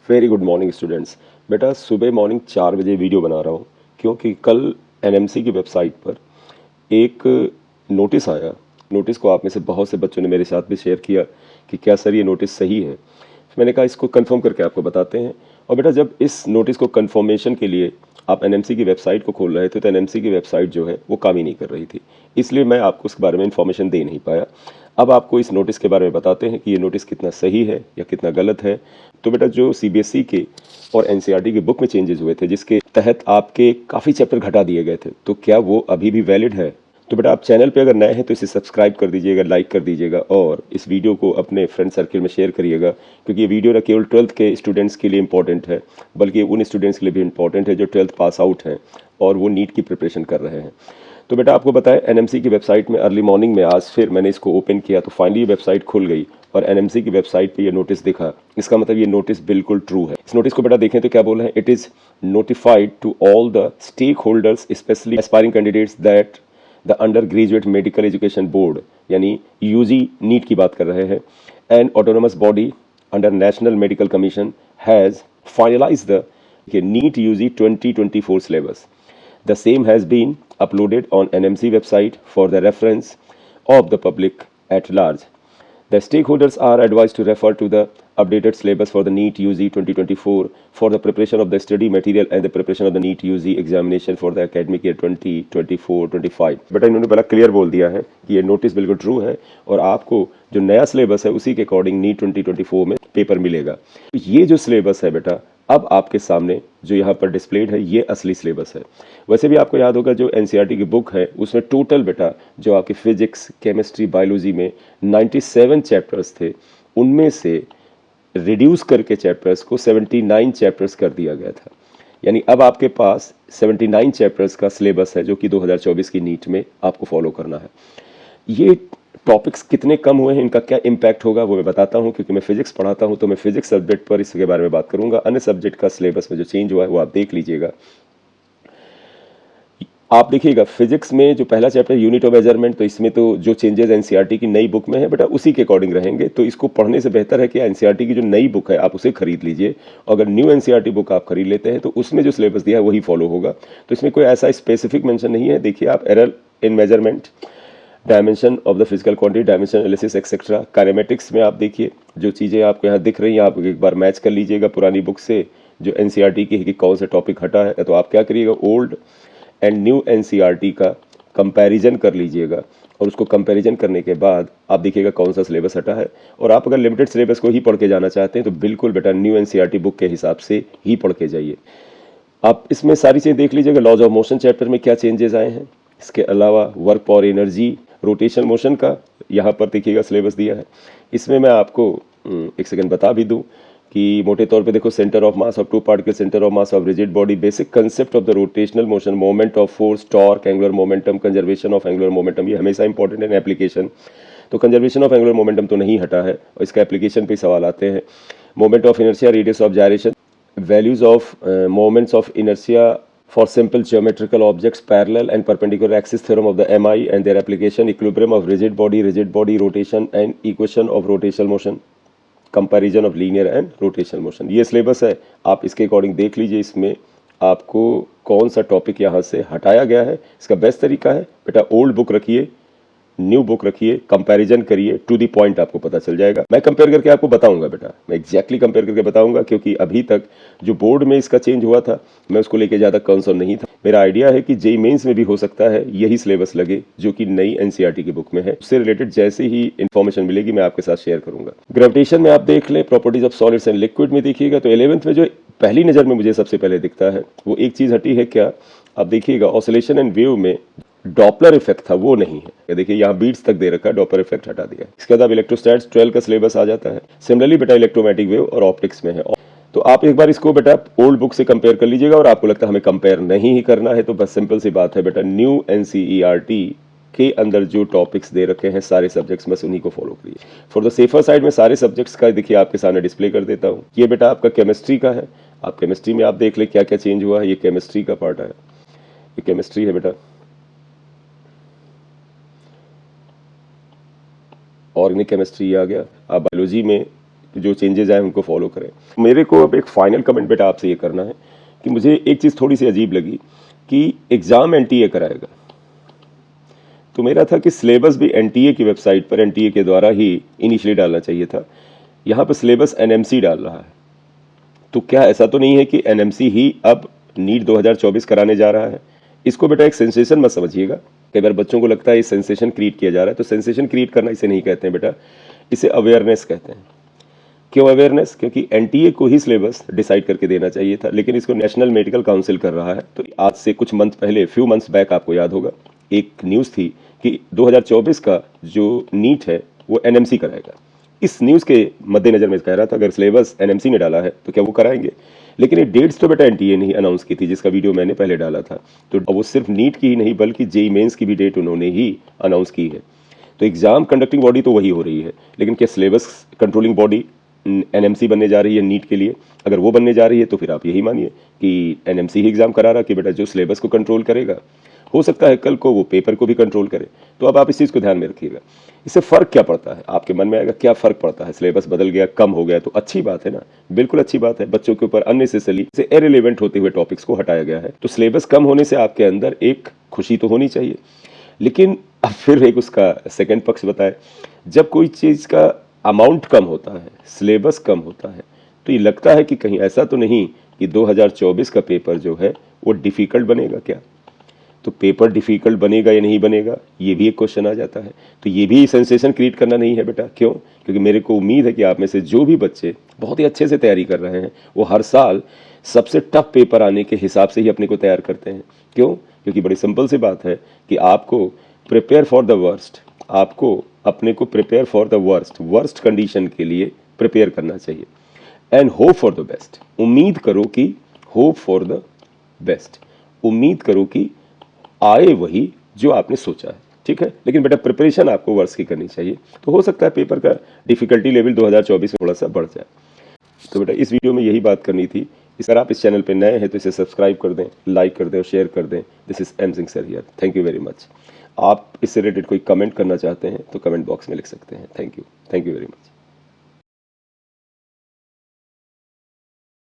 Very good morning students. बेटा सुबह morning 4 बजे वीडियो बना रहा हूँ क्योंकि कल एनएमसी की वेबसाइट पर एक नोटिस आया। नोटिस को आप में से बहुत से बच्चों ने मेरे साथ भी शेयर किया कि क्या सर ये नोटिस सही है। मैंने कहा इसको कंफर्म करके आपको बताते हैं। और बेटा जब इस नोटिस को कंफर्मेशन के लिए आप एनएमसी की वेबसाइट को खोल रहे थे तो एनएमसी की वेबसाइट जो है वो काम ही नहीं कर रही थी, इसलिए मैं आपको उसके बारे में इन्फॉर्मेशन दे नहीं पाया। अब आपको इस नोटिस के बारे में बताते हैं कि ये नोटिस कितना सही है या कितना गलत है। तो बेटा जो सीबीएसई के और एनसीईआरटी की बुक में चेंजेस हुए थे जिसके तहत आपके काफ़ी चैप्टर घटा दिए गए थे, तो क्या वो अभी भी वैलिड है? तो बेटा आप चैनल पे अगर नए हैं तो इसे सब्सक्राइब कर दीजिएगा, लाइक कर दीजिएगा और इस वीडियो को अपने फ्रेंड सर्किल में शेयर करिएगा, क्योंकि ये वीडियो न केवल 12th के स्टूडेंट्स के लिए इंपॉर्टेंट है बल्कि उन स्टूडेंट्स के लिए भी इंपॉर्टेंट है जो 12th पास आउट हैं और वो नीट की प्रिपरेशन कर रहे हैं। तो बेटा आपको बताएं, एनएमसी की वेबसाइट में अर्ली मॉर्निंग में आज फिर मैंने इसको ओपन किया तो फाइनली वेबसाइट खुल गई और एनएमसी की वेबसाइट पे ये नोटिस दिखा। इसका मतलब ये नोटिस बिल्कुल ट्रू है। इस नोटिस को बेटा देखें तो क्या बोला है, it is notified to all the stakeholders specially aspiring candidates that the undergraduate medical education board यानी यूजी नीट की बात कर रहे हैं and autonomous body under national medical commission has finalise the NEET UG 2024 syllabus. The same has been uploaded on NMC website for the reference of the public at large. The stakeholders are advised to refer to the updated syllabus for the NEET UG 2024 for the preparation of the study material and the preparation of the NEET UG examination for the academic year 2024-25. बेटा इन्होंने बड़ा clear बोल दिया है कि ये notice बिल्कुल true है और आपको जो नया सिलेबस है उसी के अकॉर्डिंग नीट 2024 में पेपर मिलेगा। ये जो सिलेबस है बेटा अब आपके सामने जो यहाँ पर डिस्प्लेड है ये असली सिलेबस है। वैसे भी आपको याद होगा जो एनसीईआरटी की बुक है उसमें टोटल बेटा जो आपकी फिजिक्स केमिस्ट्री बायोलॉजी में 97 चैप्टर्स थे, उनमें से रिड्यूस करके चैप्टर्स को 79 चैप्टर्स कर दिया गया था। यानी अब आपके पास 79 चैप्टर्स का सिलेबस है जो कि 2024 की नीट में आपको फॉलो करना है। ये टॉपिक्स कितने कम हुए हैं, इनका क्या इम्पैक्ट होगा वो मैं बताता हूँ, क्योंकि मैं फिजिक्स पढ़ाता हूँ तो मैं फिजिक्स सब्जेक्ट पर इसके बारे में बात करूँगा। अन्य सब्जेक्ट का सिलेबस में जो चेंज हुआ है वो आप देख लीजिएगा। आप देखिएगा फिजिक्स में जो पहला चैप्टर यूनिट ऑफ मेजरमेंट, तो इसमें तो जो चेंजेस एनसीईआरटी की नई बुक में है बेटा उसी के अकॉर्डिंग रहेंगे। तो इसको पढ़ने से बेहतर है कि एनसीईआरटी की जो नई बुक है आप उसे खरीद लीजिए। अगर न्यू एनसीईआरटी बुक आप खरीद लेते हैं तो उसमें जो सिलेबस दिया है वही फॉलो होगा। तो इसमें कोई ऐसा स्पेसिफिक मेंशन नहीं है। देखिए आप error in measurement, dimension of the physical quantity, dimension analysis etcetera, kinematics में आप देखिए जो चीज़ें आपको यहाँ दिख रही हैं आप एक बार मैच कर लीजिएगा पुरानी बुक से जो एनसीईआरटी की है कि कौन सा टॉपिक हटा है। तो आप क्या करिएगा, ओल्ड एंड न्यू एनसीईआरटी का कंपैरिजन कर लीजिएगा और उसको कंपैरिजन करने के बाद आप देखिएगा कौन सा सिलेबस हटा है। और आप अगर लिमिटेड सिलेबस को ही पढ़ के जाना चाहते हैं तो बिल्कुल बेटा न्यू एनसीईआरटी बुक के हिसाब से ही पढ़ के जाइए। आप इसमें सारी चीज़ें देख लीजिएगा। लॉज ऑफ मोशन चैप्टर में क्या चेंजेस आए हैं, इसके अलावा वर्क और एनर्जी, रोटेशन मोशन का यहाँ पर देखिएगा सिलेबस दिया है। इसमें मैं आपको एक सेकंड बता भी दूं कि मोटे तौर पे देखो, centre of mass of two particle, centre of mass of rigid body, basic concept of the rotational motion, moment of force, torque, angular momentum, conservation of angular momentum, ये हमेशा इंपॉर्टेंट है एप्लीकेशन। तो कंजर्वेशन ऑफ एंगुलर मोमेंटम तो नहीं हटा है और इसका एप्लीकेशन पे सवाल आते हैं। Moment of inertia, radius of gyration, values of moments of inertia for simple geometrical objects, parallel and perpendicular axis theorem of the MI and their application, equilibrium of rigid body rotation and equation of rotational motion, comparison of linear and rotational motion। ये syllabus है, आप इसके according देख लीजिए इसमें आपको कौन सा टॉपिक यहाँ से हटाया गया है। इसका बेस्ट तरीका है बेटा ओल्ड बुक रखिए, न्यू बुक रखिए, कंपैरिजन करिए, टू दी पॉइंट आपको पता चल जाएगा। मैं कंपेयर करके आपको बताऊंगा बेटा, मैं एग्जैक्टली कंपेयर करके बताऊंगा, क्योंकि अभी तक जो बोर्ड में इसका चेंज हुआ था मैं उसको लेके ज़्यादा कंसर्न नहीं था। मेरा आइडिया है कि जेईई मेंस में भी हो सकता है यही सिलेबस लगे जो कि नई एनसीईआरटी की बुक में है। उससे रिलेटेड जैसे ही इन्फॉर्मेशन मिलेगी मैं आपके साथ शेयर करूंगा। ग्रेविटेशन में आप देख लें, properties of solids and liquid में देखिएगा तो 11th में जो पहली नज़र में मुझे सबसे पहले दिखता है वो एक चीज़ हटी है। क्या आप देखिएगा, ऑसिलेशन एंड वेव में डॉपलर इफेक्ट था वो नहीं है। देखिए यहाँ बीट्स तक दे रखा है, डॉपलर इफेक्ट हटा दिया है। इसके बाद इलेक्ट्रोस्टैट्स 12 का सिलेबस आ जाता है। सिमिलरली बेटा इलेक्ट्रोमैटिक वेव और ऑप्टिक्स में है। तो आप एक बार इसको बेटा ओल्ड बुक से कंपेयर कर लीजिएगा और आपको लगता है हमें कंपेयर नहीं ही करना है तो बस सिंपल सी बात है बेटा, न्यू एनसीईआरटी के अंदर जो टॉपिक्स दे रखे हैं सारे सब्जेक्ट्स बस उन्हीं को फॉलो करिए। फॉर द सेफर साइड में सारे सब्जेक्ट्स का देखिए आपके सामने डिस्प्ले कर देता हूँ। ये बेटा आपका केमिस्ट्री का है। आप केमिस्ट्री में आप देख ले क्या क्या चेंज हुआ है। ये केमिस्ट्री का पार्ट है, ये केमिस्ट्री है बेटा। ऑर्गेनिक केमिस्ट्री आ गया। आप बायोलॉजी में जो चेंजेज आए उनको फॉलो करें। मेरे को अब एक फाइनल कमेंट बेटा आपसे ये करना है कि मुझे एक चीज़ थोड़ी सी अजीब लगी कि एग्ज़ाम एनटीए कराएगा, तो मेरा था कि सिलेबस भी एनटीए की वेबसाइट पर एनटीए के द्वारा ही इनिशियली डालना चाहिए था। यहाँ पर सिलेबस एनएमसी डाल रहा है, तो क्या ऐसा तो नहीं है कि एनएमसी ही अब नीट 2024 कराने जा रहा है? इसको बेटा एक सेंसेशन मत समझिएगा। कई बार बच्चों को लगता है ये सेंसेशन क्रिएट किया जा रहा है, तो सेंसेशन क्रिएट करना इसे नहीं कहते हैं बेटा, इसे अवेयरनेस कहते हैं। क्यों अवेयरनेस? क्योंकि एनटीए को ही सिलेबस डिसाइड करके देना चाहिए था, लेकिन इसको नेशनल मेडिकल काउंसिल कर रहा है। तो आज से कुछ मंथ पहले, फ्यू मंथ्स बैक, आपको याद होगा एक न्यूज़ थी कि 2024 का जो नीट है वो एनएमसी कराएगा। इस न्यूज़ के मद्देनजर मैं कह रहा था अगर सिलेबस एनएमसी ने डाला है तो क्या वो कराएंगे? लेकिन ये डेट्स तो बेटा एनटीए ने ही अनाउंस की थी, जिसका वीडियो मैंने पहले डाला था। तो वो सिर्फ नीट की ही नहीं बल्कि जेईई मेंस की भी डेट उन्होंने ही अनाउंस की है। तो एग्जाम कंडक्टिंग बॉडी तो वही हो रही है, लेकिन क्या सिलेबस कंट्रोलिंग बॉडी एनएमसी बनने जा रही है नीट के लिए? अगर वो बनने जा रही है तो फिर आप यही मानिए कि एनएमसी ही एग्जाम करा रहा कि बेटा जो सिलेबस को कंट्रोल करेगा, हो सकता है कल को वो पेपर को भी कंट्रोल करे। तो अब आप इस चीज़ को ध्यान में रखिएगा। इससे फ़र्क क्या पड़ता है? आपके मन में आएगा क्या फ़र्क पड़ता है? सिलेबस बदल गया, कम हो गया, तो अच्छी बात है ना, बिल्कुल अच्छी बात है। बच्चों के ऊपर अननेसेसरी से इररिलेवेंट होते हुए टॉपिक्स को हटाया गया है, तो सिलेबस कम होने से आपके अंदर एक खुशी तो होनी चाहिए। लेकिन अब फिर एक उसका सेकंड पक्ष बताए, जब कोई चीज़ का अमाउंट कम होता है, सिलेबस कम होता है, तो ये लगता है कि कहीं ऐसा तो नहीं कि 2024 का पेपर जो है वो डिफ़िकल्ट बनेगा क्या? तो पेपर डिफ़िकल्ट बनेगा या नहीं बनेगा, ये भी एक क्वेश्चन आ जाता है। तो ये भी सेंसेशन क्रिएट करना नहीं है बेटा। क्यों? क्योंकि मेरे को उम्मीद है कि आप में से जो भी बच्चे बहुत ही अच्छे से तैयारी कर रहे हैं, वो हर साल सबसे टफ पेपर आने के हिसाब से ही अपने को तैयार करते हैं। क्यों? क्योंकि बड़ी सिंपल सी बात है कि आपको प्रिपेयर फॉर द वर्स्ट, आपको अपने को prepare for the worst condition के लिए प्रिपेयर करना चाहिए। And hope for the best, उम्मीद करो कि होप फॉर द बेस्ट, उम्मीद करो कि आए वही जो आपने सोचा है, ठीक है? लेकिन बेटा प्रिपरेशन आपको वर्ष की करनी चाहिए। तो हो सकता है पेपर का डिफिकल्टी लेवल 2024 में थोड़ा सा बढ़ जाए। तो बेटा इस वीडियो में यही बात करनी थी। अगर आप इस चैनल पे नए हैं तो इसे सब्सक्राइब कर दें, लाइक कर दें और शेयर कर दें। This is M Singh sir here. Thank you very much. आप इससे रिलेटेड कोई कमेंट करना चाहते हैं तो कमेंट बॉक्स में लिख सकते हैं। Thank you very much.